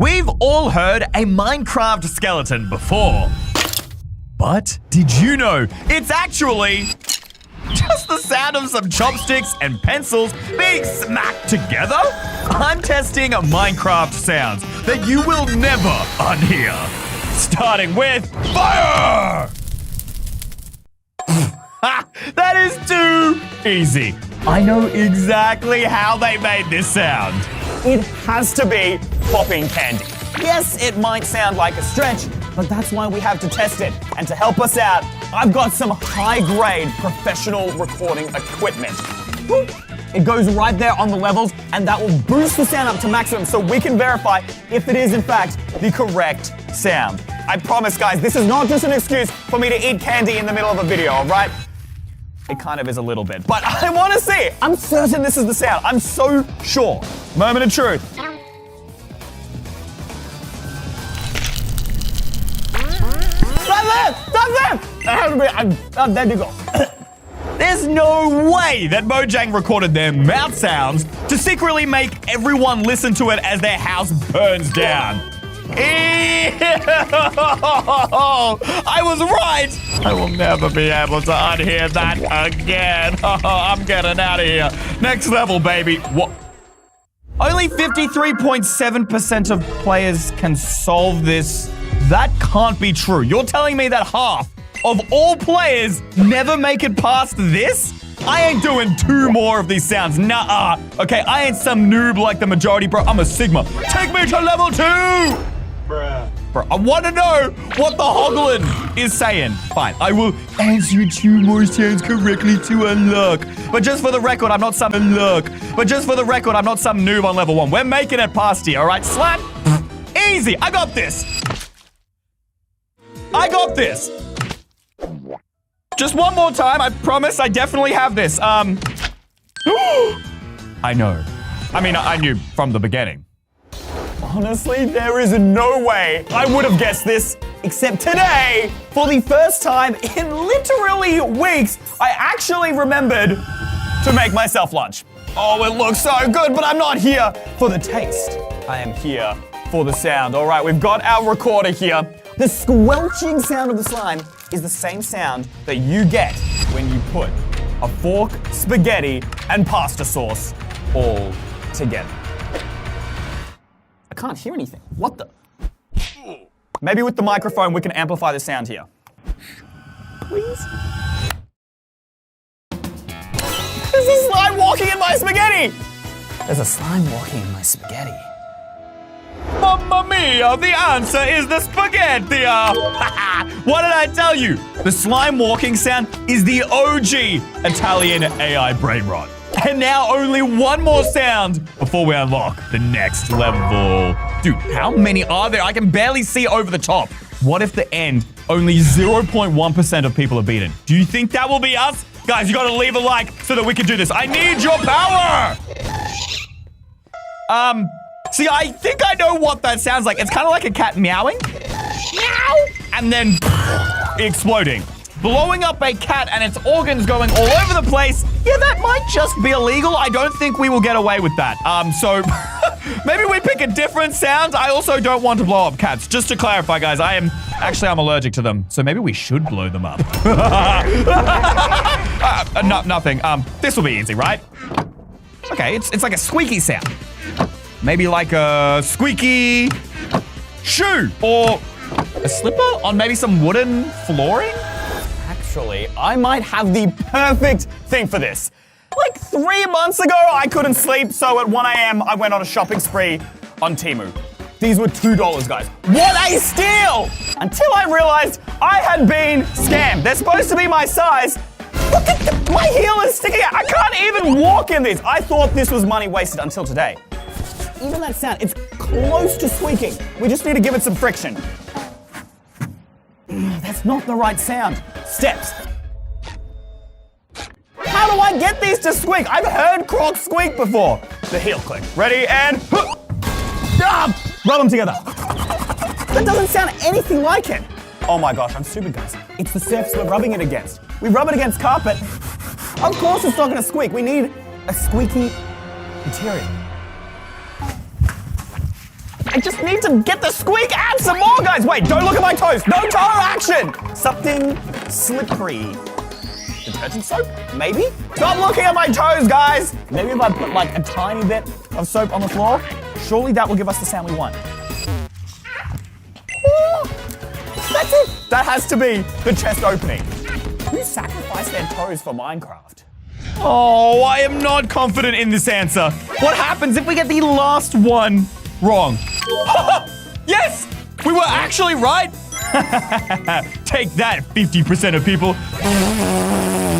We've all heard a Minecraft skeleton before. But did you know it's actually just the sound of some chopsticks and pencils being smacked together? I'm testing Minecraft sounds that you will never unhear. Starting with fire! That is too easy. I know exactly how they made this sound. It has to be popping candy. Yes, it might sound like a stretch, but that's why we have to test it. And to help us out, I've got some high-grade professional recording equipment. It goes right there on the levels, and that will boost the sound up to maximum so we can verify if it is, in fact, the correct sound. I promise, guys, this is not just an excuse for me to eat candy in the middle of a video, all right? It kind of is a little bit, but I want to see it. I'm certain this is the sound. I'm so sure. Moment of truth. There you go. There's no way that Mojang recorded their mouth sounds to secretly make everyone listen to it as their house burns down. Ew! I was right! I will never be able to unhear that again. I'm getting out of here. Next level, baby. What? Only 53.7% of players can solve this. That can't be true. You're telling me that half of all players never make it past this? I ain't doing 2 more of these sounds. Nuh-uh. Okay, I ain't some noob like the majority, bro. I'm a Sigma. Take me to level 2! Bruh. Bro, I want to know what the Hoglin is saying. Fine, I will answer 2 more sounds correctly to unlock. But just for the record, I'm not some noob on level 1. We're making it past here, all right? Slap. Easy. I got this. Just one more time. I promise I definitely have this. I know. I mean, I knew from the beginning. Honestly, there is no way I would have guessed this, except today, for the first time in literally weeks, I actually remembered to make myself lunch. Oh, it looks so good, but I'm not here for the taste. I am here for the sound. All right, we've got our recorder here. The squelching sound of the slime is the same sound that you get when you put a fork, spaghetti, and pasta sauce all together. I can't hear anything. What the? Maybe with the microphone we can amplify the sound here. Please? There's a slime walking in my spaghetti! There's a slime walking in my spaghetti. Mamma mia, the answer is the spaghetti. What did I tell you? The slime walking sound is the OG Italian AI brain rot. And now only 1 more sound before we unlock the next level. Dude, how many are there? I can barely see over the top. What if the end only 0.1% of people are beaten? Do you think that will be us? Guys, you gotta leave a like so that we can do this. I need your power! See, I think I know what that sounds like. It's kind of like a cat meowing. Meow! And then exploding. Blowing up a cat and its organs going all over the place. Yeah, that might just be illegal. I don't think we will get away with that. So maybe we pick a different sound. I also don't want to blow up cats. Just to clarify, guys, I'm allergic to them. So maybe we should blow them up. Nothing. This will be easy, right? Okay, it's like a squeaky sound. Maybe like a squeaky shoe or a slipper on maybe some wooden flooring? Actually, I might have the perfect thing for this. Like 3 months ago, I couldn't sleep, so at 1 a.m., I went on a shopping spree on Temu. These were $2, guys. What a steal! Until I realized I had been scammed. They're supposed to be my size. Look at my heel is sticking out. I can't even walk in these. I thought this was money wasted until today. Even that sound, it's close to squeaking. We just need to give it some friction. That's not the right sound. Steps. How do I get these to squeak? I've heard Crocs squeak before. The heel click. Ready, and... rub them together. That doesn't sound anything like it. Oh my gosh, I'm stupid, guys. It's the surface we're rubbing it against. We rub it against carpet. Of course it's not gonna squeak. We need a squeaky material. I just need to get the squeak out some more, guys. Wait, don't look at my toes. No toe action. Something slippery. Detergent soap? Maybe? Stop looking at my toes, guys. Maybe if I put like a tiny bit of soap on the floor, surely that will give us the sound we want. That's it. That has to be the chest opening. Who sacrificed their toes for Minecraft? Oh, I am not confident in this answer. What happens if we get the last one wrong? Yes! We were actually right. Take that, 50% of people.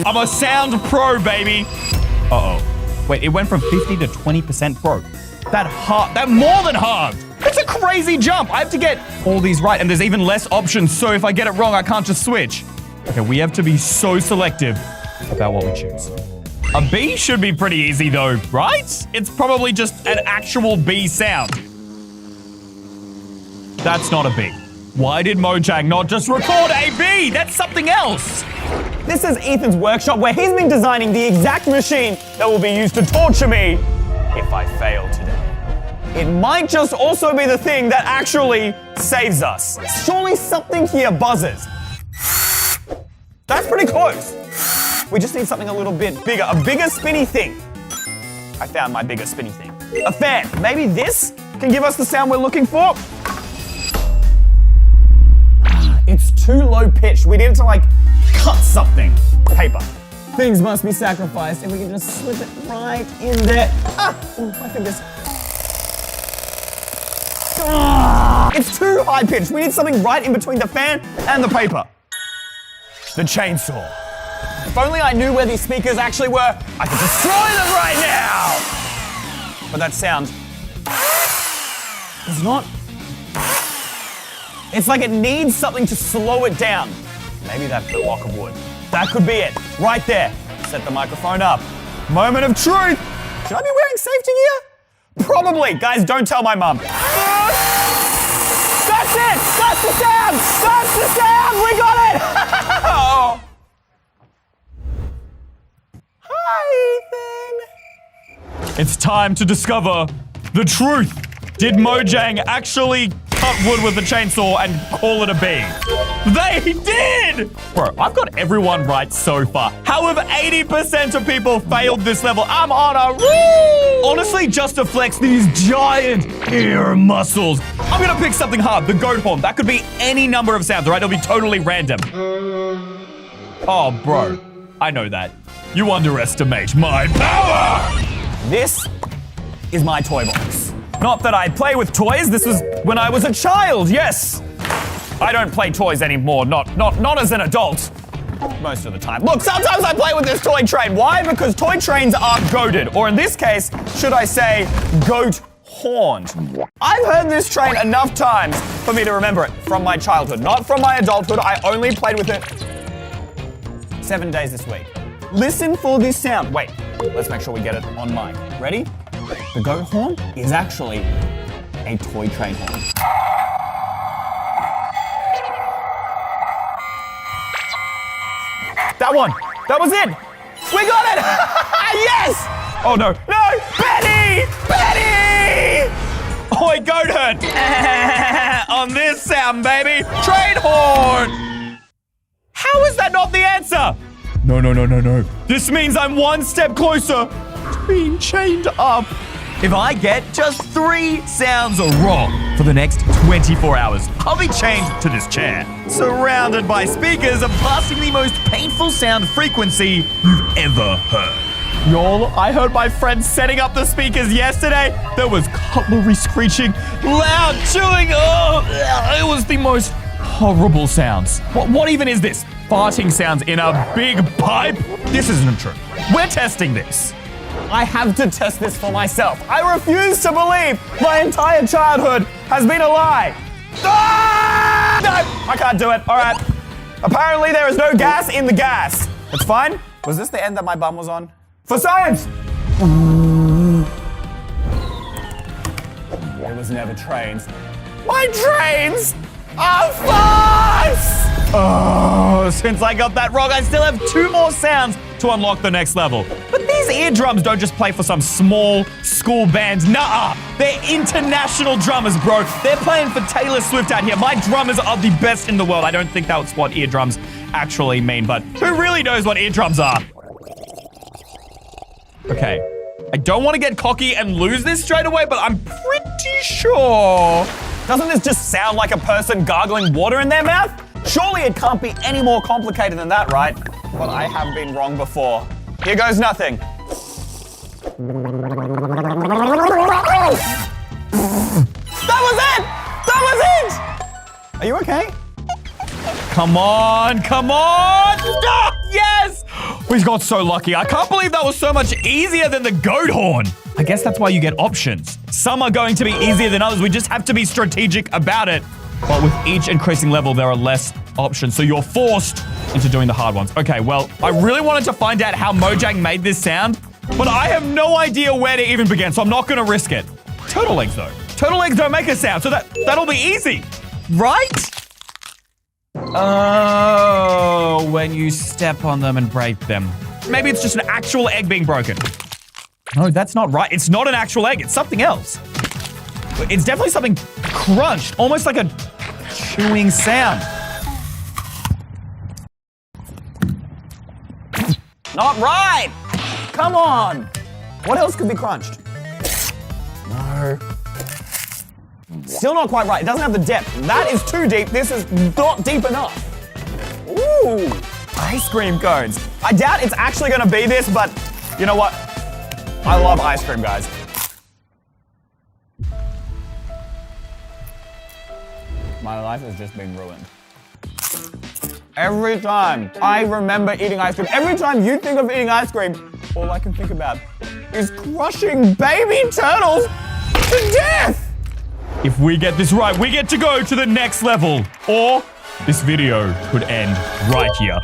I'm a sound pro, baby. Uh-oh. Wait, it went from 50 to 20% pro. That more than halved. It's a crazy jump. I have to get all these right, and there's even less options, so if I get it wrong, I can't just switch. Okay, we have to be so selective about what we choose. A B should be pretty easy though, right? It's probably just an actual B sound. That's not a B. Why did Mojang not just record a B? That's something else. This is Ethan's workshop where he's been designing the exact machine that will be used to torture me if I fail today. It might just also be the thing that actually saves us. Surely something here buzzes. That's pretty close. We just need something a little bit bigger, a bigger spinny thing. I found my bigger spinny thing. A fan. Maybe this can give us the sound we're looking for. It's too low pitched. We need to like cut something. Paper. Things must be sacrificed and we can just slip it right in there. My fingers. It's too high pitched. We need something right in between the fan and the paper. The chainsaw. If only I knew where these speakers actually were, I could destroy them right now! But that sound is not... It's like it needs something to slow it down. Maybe that block of wood. That could be it. Right there. Set the microphone up. Moment of truth. Should I be wearing safety gear? Probably. Guys, don't tell my mum. That's it! That's the sound! That's the sound! We got it! Oh. Hi, Ethan. It's time to discover the truth. Did Mojang actually cut wood with a chainsaw and call it a B? They did! Bro, I've got everyone right so far. How have 80% of people failed this level? I'm on a roll! Honestly, just to flex these giant ear muscles, I'm gonna pick something hard, the goat horn. That could be any number of sounds, right? It'll be totally random. Oh, bro, I know that. You underestimate my power! This is my toy box. Not that I play with toys, this was when I was a child, yes! I don't play toys anymore, not as an adult. Most of the time. Look, sometimes I play with this toy train. Why? Because toy trains are goated. Or in this case, should I say, goat horned. I've heard this train enough times for me to remember it from my childhood, not from my adulthood. I only played with it 7 days this week. Listen for this sound. Wait, let's make sure we get it on mic. Ready? The goat horn is actually a toy train horn. That one. That was it. We got it. Yes. Oh, no. No. Betty. Betty. Oi, goat herd. On this sound, baby. Train horn. How is that not the answer? No. This means I'm one step closer to being chained up. If I get just 3 sounds wrong for the next 24 hours, I'll be chained to this chair, surrounded by speakers and blasting the most painful sound frequency you've ever heard. Y'all, I heard my friends setting up the speakers yesterday. There was cutlery screeching, loud chewing. Oh, it was the most horrible sounds. What even is this? Farting sounds in a big pipe? This isn't true. We're testing this. I have to test this for myself. I refuse to believe my entire childhood has been a lie. Ah! No, I can't do it. All right. Apparently there is no gas in the gas. It's fine. Was this the end that my bum was on? For science! It was never trains. My trains are farts! Oh, since I got that wrong, I still have 2 more sounds to unlock the next level. But these eardrums don't just play for some small school band. Nuh-uh. They're international drummers, bro. They're playing for Taylor Swift out here. My drummers are the best in the world. I don't think that's what eardrums actually mean, but who really knows what eardrums are? Okay. I don't want to get cocky and lose this straight away, but I'm pretty sure. Doesn't this just sound like a person gargling water in their mouth? Surely it can't be any more complicated than that, right? But I have been wrong before. Here goes nothing. That was it! That was it! Are you okay? Come on, come on! Ah, yes! We got so lucky. I can't believe that was so much easier than the goat horn. I guess that's why you get options. Some are going to be easier than others. We just have to be strategic about it. But with each increasing level, there are less options. So you're forced into doing the hard ones. Okay, well, I really wanted to find out how Mojang made this sound, but I have no idea where to even begin, so I'm not going to risk it. Turtle eggs, though. Turtle eggs don't make a sound, so that'll be easy. Right? Oh, when you step on them and break them. Maybe it's just an actual egg being broken. No, that's not right. It's not an actual egg. It's something else. It's definitely something crunched, almost like a chewing sound. Not right! Come on! What else could be crunched? No. Still not quite right. It doesn't have the depth. That is too deep. This is not deep enough. Ooh, ice cream cones. I doubt it's actually gonna be this, but you know what? I love ice cream, guys. My life has just been ruined. Every time I remember eating ice cream, every time you think of eating ice cream, all I can think about is crushing baby turtles to death! If we get this right, we get to go to the next level. Or this video could end right here.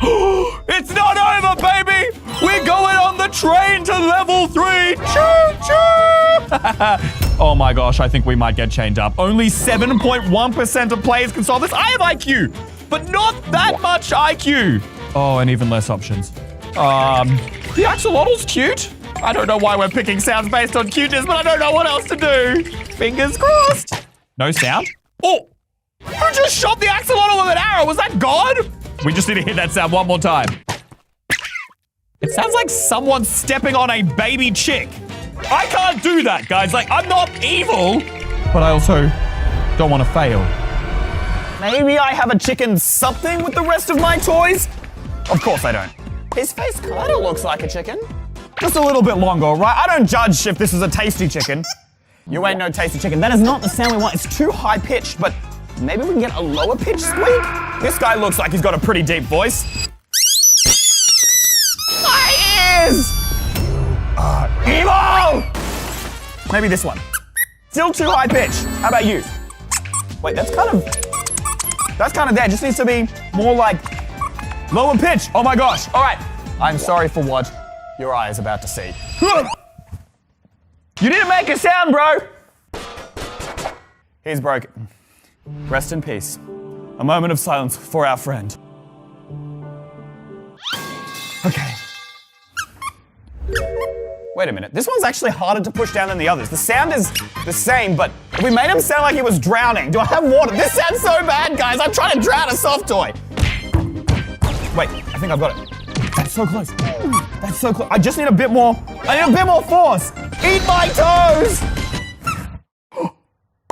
It's not over, baby! We're going on the train to level 3! Choo-choo! Oh my gosh, I think we might get chained up. Only 7.1% of players can solve this. I have IQ, but not that much IQ. Oh, and even less options. The axolotl's cute. I don't know why we're picking sounds based on cuteness, but I don't know what else to do. Fingers crossed. No sound? Oh! Who just shot the axolotl with an arrow? Was that God? We just need to hit that sound one more time. It sounds like someone stepping on a baby chick. I can't do that, guys. Like, I'm not evil, but I also don't want to fail. Maybe I have a chicken something with the rest of my toys? Of course I don't. His face kind of looks like a chicken. Just a little bit longer, right? I don't judge if this is a tasty chicken. You ain't no tasty chicken. That is not the sound we want. It's too high-pitched, but maybe we can get a lower-pitched squeak? This guy looks like he's got a pretty deep voice. My ears! Evil! Maybe this one. Still too high-pitched. How about you? Wait, that's kind of there. Just needs to be more like lower pitch. Oh my gosh. All right. I'm sorry for what your eye is about to see. You didn't make a sound, bro. He's broken. Rest in peace. A moment of silence for our friend. Okay. Wait a minute. This one's actually harder to push down than the others. The sound is the same, but if we made him sound like he was drowning. Do I have water? This sounds so bad, guys. I'm trying to drown a soft toy. Wait, I think I've got it. That's so close. That's so close. I just need a bit more. I need a bit more force. Eat my toes.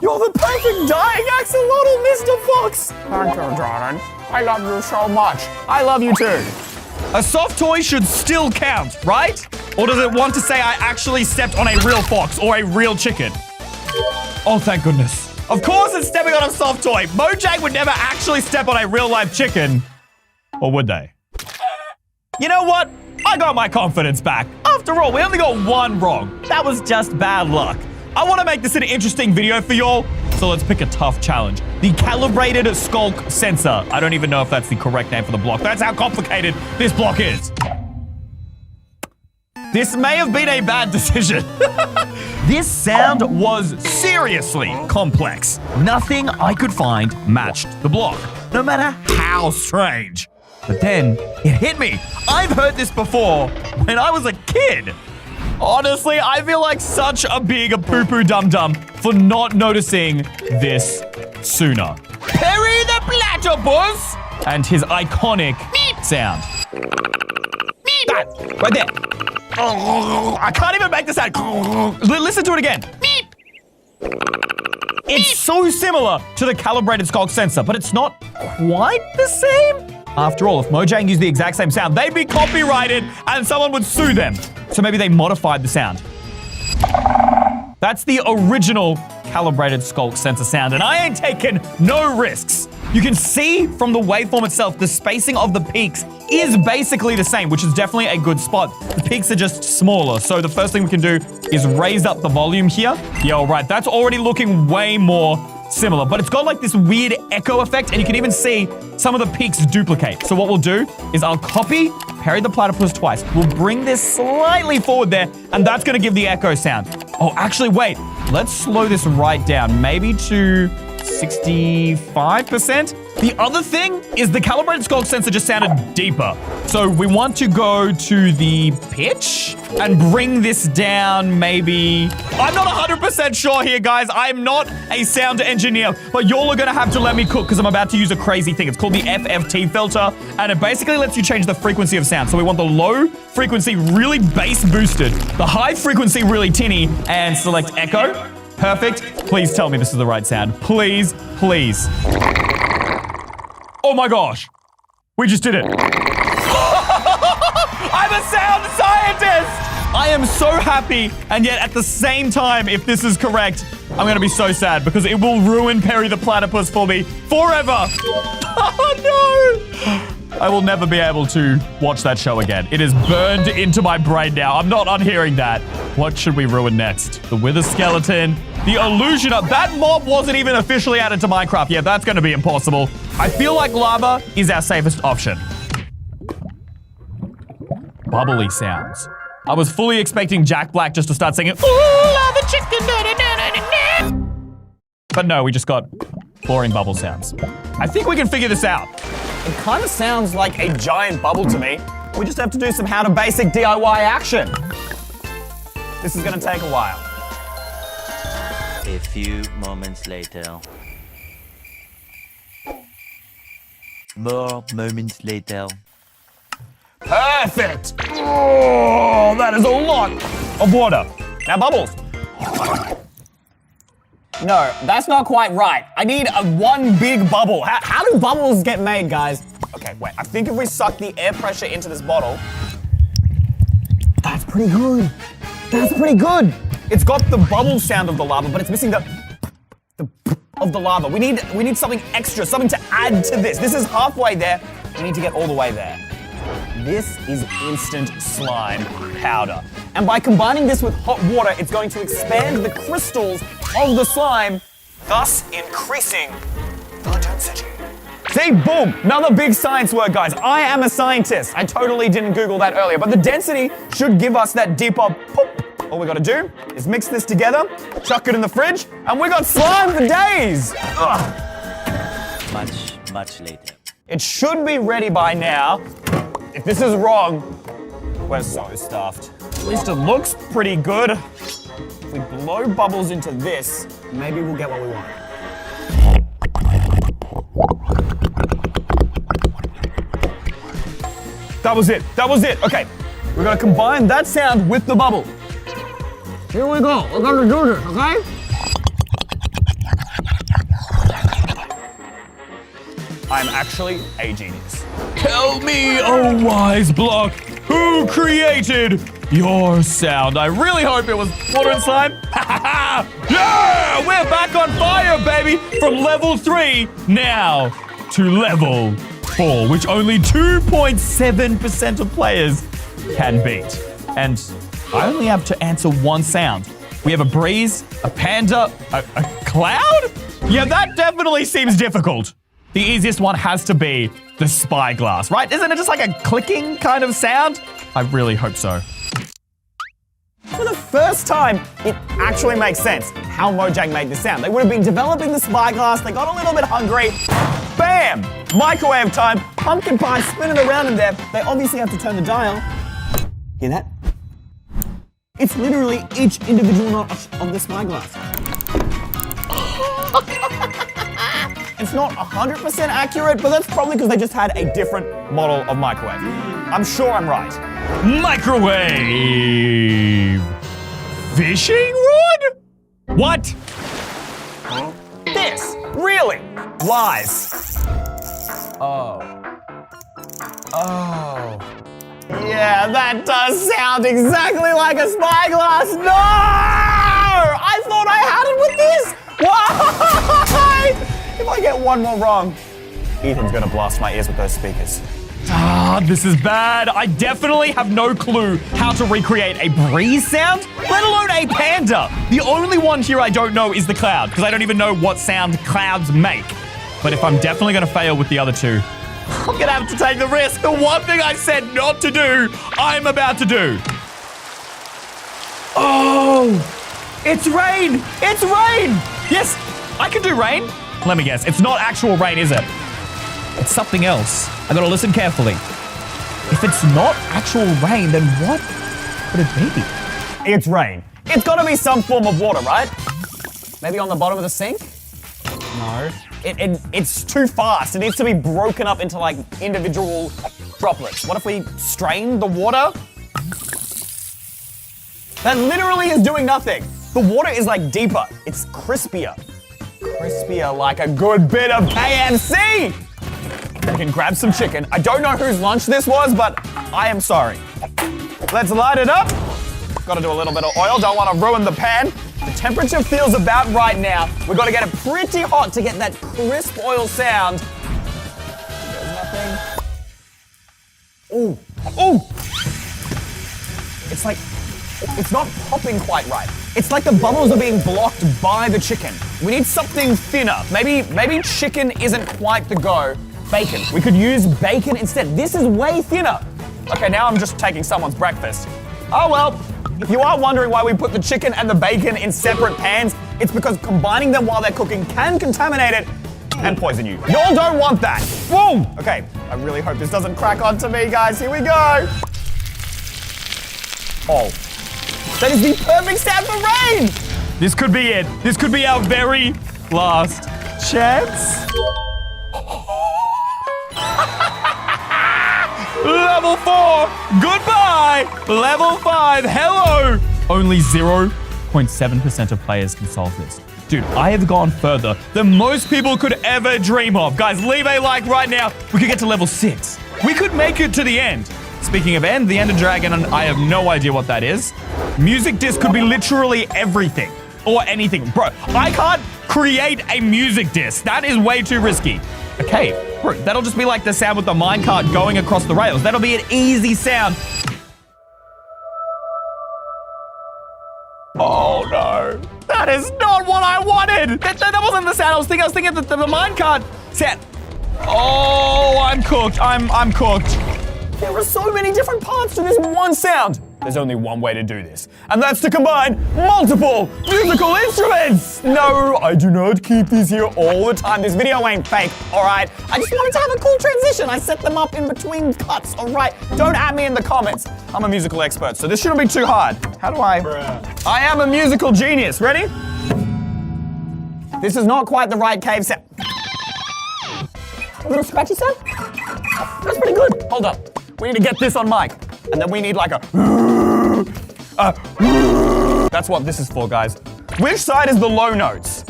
You're the perfect dying axolotl, Mr. Fox. Thank you, darling. I love you so much. I love you too. A soft toy should still count, right? Or does it want to say I actually stepped on a real fox or a real chicken? Oh, thank goodness. Of course it's stepping on a soft toy. Mojang would never actually step on a real life chicken. Or would they? You know what? I got my confidence back. After all, we only got one wrong. That was just bad luck. I want to make this an interesting video for y'all, so let's pick a tough challenge. The calibrated skulk sensor. I don't even know if that's the correct name for the block. That's how complicated this block is. This may have been a bad decision. This sound was seriously complex. Nothing I could find matched the block, no matter how strange. But then it hit me. I've heard this before when I was a kid. Honestly, I feel like such a big poo-poo dum-dum for not noticing this sooner. Perry the platypus! And his iconic sound. That, right there. I can't even make the sound. Listen to it again. It's so similar to the calibrated skulk sensor, but it's not quite the same. After all, if Mojang used the exact same sound, they'd be copyrighted and someone would sue them. So maybe they modified the sound. That's the original calibrated skulk sensor sound, and I ain't taking no risks. You can see from the waveform itself, the spacing of the peaks is basically the same, which is definitely a good spot. The peaks are just smaller, so the first thing we can do is raise up the volume here. Yeah, all right, that's already looking way more similar, but it's got like this weird echo effect, and you can even see some of the peaks duplicate. So what we'll do is I'll copy Perry the Platypus twice. We'll bring this slightly forward there, and that's gonna give the echo sound. Oh, actually, wait. Let's slow this right down, maybe to 65%. The other thing is the calibrated skulk sensor just sounded deeper. So we want to go to the pitch and bring this down maybe... I'm not 100% sure here, guys. I'm not a sound engineer, but y'all are gonna have to let me cook because I'm about to use a crazy thing. It's called the FFT filter, and it basically lets you change the frequency of sound. So we want the low frequency really bass boosted, the high frequency really tinny, and select echo. Perfect. Please tell me this is the right sound. Please, please. Oh my gosh. We just did it. I'm a sound scientist! I am so happy, and yet at the same time, if this is correct, I'm gonna be so sad because it will ruin Perry the Platypus for me forever. Oh no! I will never be able to watch that show again. It is burned into my brain now. I'm not unhearing that. What should we ruin next? The Wither Skeleton, the Illusion of... That mob wasn't even officially added to Minecraft. Yeah, that's gonna be impossible. I feel like lava is our safest option. Bubbly sounds. I was fully expecting Jack Black just to start singing, "Ooh, lava chicken, da, da, da, da, da." But no, we just got boring bubble sounds. I think we can figure this out. It kind of sounds like a giant bubble to me. We just have to do some how to basic DIY action. This is gonna take a while. A few moments later. More moments later. Perfect! Oh, that is a lot of water. Now bubbles. No, that's not quite right. I need one big bubble. How do bubbles get made, guys? Okay, wait. I think if we suck the air pressure into this bottle... That's pretty good. That's pretty good. It's got the bubble sound of the lava, but it's missing the of the lava. We need something extra, something to add to this. This is halfway there. We need to get all the way there. This is instant slime powder. And by combining this with hot water, it's going to expand the crystals of the slime, thus increasing the density. See, boom, another big science word, guys. I am a scientist. I totally didn't Google that earlier, but the density should give us that deeper poop. All we gotta do is mix this together, chuck it in the fridge, and we got slime for days. Ugh. Much later. It should be ready by now. If this is wrong, we're so stuffed. At least it looks pretty good. If we blow bubbles into this, maybe we'll get what we want. That was it. That was it. Okay, we're gonna combine that sound with the bubble. Here we go. We're gonna do this, okay? I'm actually a genius. Tell me, oh wise block, who created your sound? I really hope it was water and slime. Yeah, we're back on fire, baby. From level 3 now to level 4, which only 2.7% of players can beat. And I only have to answer one sound. We have a breeze, a panda, a cloud? Yeah, that definitely seems difficult. The easiest one has to be the spyglass, right? Isn't it just like a clicking kind of sound? I really hope so. For the first time, it actually makes sense how Mojang made this sound. They would have been developing the spyglass, they got a little bit hungry, bam! Microwave time, pumpkin pie spinning around in there. They obviously have to turn the dial. Hear that? It's literally each individual notch of the spyglass. It's not 100% accurate, but that's probably because they just had a different model of microwave. I'm sure I'm right. Microwave. Fishing rod? What? This, really? Lies. Oh. Yeah, that does sound exactly like a spyglass. No! I thought I had it with this. Why? If I get one more wrong, Ethan's gonna blast my ears with those speakers. This is bad. I definitely have no clue how to recreate a breeze sound, let alone a panda. The only one here I don't know is the cloud, because I don't even know what sound clouds make. But if I'm definitely gonna fail with the other two, I'm gonna have to take the risk. The one thing I said not to do, I'm about to do. Oh, it's rain. It's rain. Yes, I can do rain. Let me guess. It's not actual rain, is it? It's something else. I gotta listen carefully. If it's not actual rain, then what could it be? It's rain. It's gotta be some form of water, right? Maybe on the bottom of the sink? No. It's too fast. It needs to be broken up into like individual droplets. What if we strain the water? That literally is doing nothing. The water is like deeper. It's crispier. Crispier like a good bit of KFC. We can grab some chicken. I don't know whose lunch this was, but I am sorry. Let's light it up. Gotta do a little bit of oil. Don't want to ruin the pan. The temperature feels about right now. We've got to get it pretty hot to get that crisp oil sound. There's nothing. Ooh. Ooh. It's like, it's not popping quite right. It's like the bubbles are being blocked by the chicken. We need something thinner. Maybe chicken isn't quite the go. Bacon. We could use bacon instead. This is way thinner. Okay, now I'm just taking someone's breakfast. Oh well. If you are wondering why we put the chicken and the bacon in separate pans, it's because combining them while they're cooking can contaminate it and poison you. Y'all don't want that. Whoa! Okay, I really hope this doesn't crack onto me, guys. Here we go. Oh. That is the perfect sound for rain! This could be it. This could be our very last chance. Level 4, goodbye. Level 5, hello. Only 0.7% of players can solve this. Dude, I have gone further than most people could ever dream of. Guys, leave a like right now. We could get to level 6. We could make it to the end. Speaking of end, the Ender Dragon, and I have no idea what that is. Music disc could be literally everything or anything. Bro, I can't create a music disc. That is way too risky. Okay, bro, that'll just be like the sound with the minecart going across the rails. That'll be an easy sound. Oh no, that is not what I wanted. That wasn't the sound I was thinking. I was thinking the minecart sound. Oh, I'm cooked. I'm cooked. There are so many different parts to this one sound. There's only one way to do this, and that's to combine multiple musical instruments. No, I do not keep these here all the time. This video ain't fake, all right? I just wanted to have a cool transition. I set them up in between cuts, all right? Don't at me in the comments. I'm a musical expert, so this shouldn't be too hard. How do I? I am a musical genius. Ready? This is not quite the right cave sound. A little scratchy sound? That's pretty good. Hold up. We need to get this on mic. And then we need like a... That's what this is for, guys. Which side is the low notes?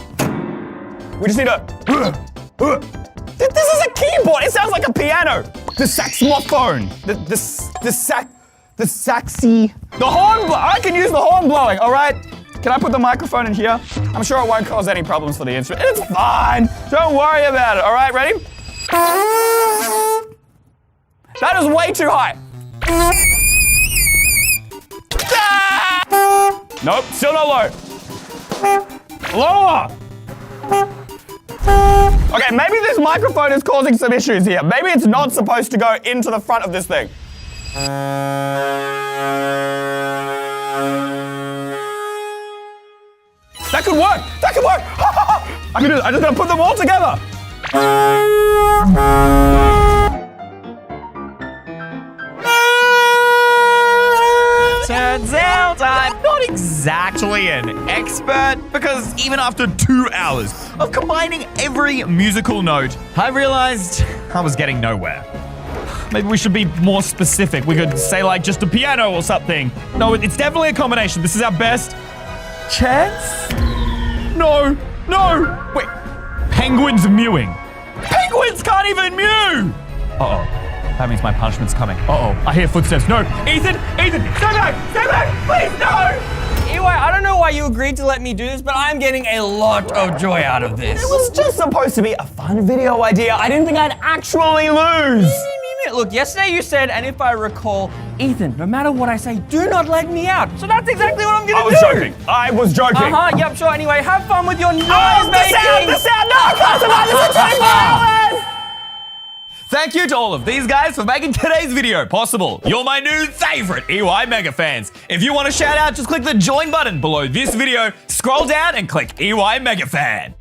We just need a... This is a keyboard. It sounds like a piano. The saxophone. The saxy... The horn... I can use the horn blowing, all right? Can I put the microphone in here? I'm sure it won't cause any problems for the instrument. It's fine. Don't worry about it, all right? Ready? That is way too high. Ah! Nope, still not low. Lower. Okay, maybe this microphone is causing some issues here. Maybe it's not supposed to go into the front of this thing. That could work. That could work. I can do it. I'm just gonna put them all together. Turns out I'm actually an expert because even after 2 hours of combining every musical note, I realized I was getting nowhere. Maybe we should be more specific. We could say like just a piano or something. No, it's definitely a combination. This is our best chance? No. Wait, penguins mewing. Penguins can't even mew! Uh-oh. That means my punishment's coming. Uh-oh. I hear footsteps. No. Ethan, stay back, please, no! EY, I don't know why you agreed to let me do this, but I'm getting a lot of joy out of this. It was just supposed to be a fun video idea. I didn't think I'd actually lose. Look, yesterday you said, and if I recall, Ethan, no matter what I say, do not let me out. So that's exactly what I'm gonna do. I was joking. Yep, sure. Anyway, have fun with your noise The sound! No, I can't survive this for 24 hours! Thank you to all of these guys for making today's video possible. You're my new favorite EY Mega fans. If you want a shout out, just click the join button below this video, scroll down and click EY Mega Fan.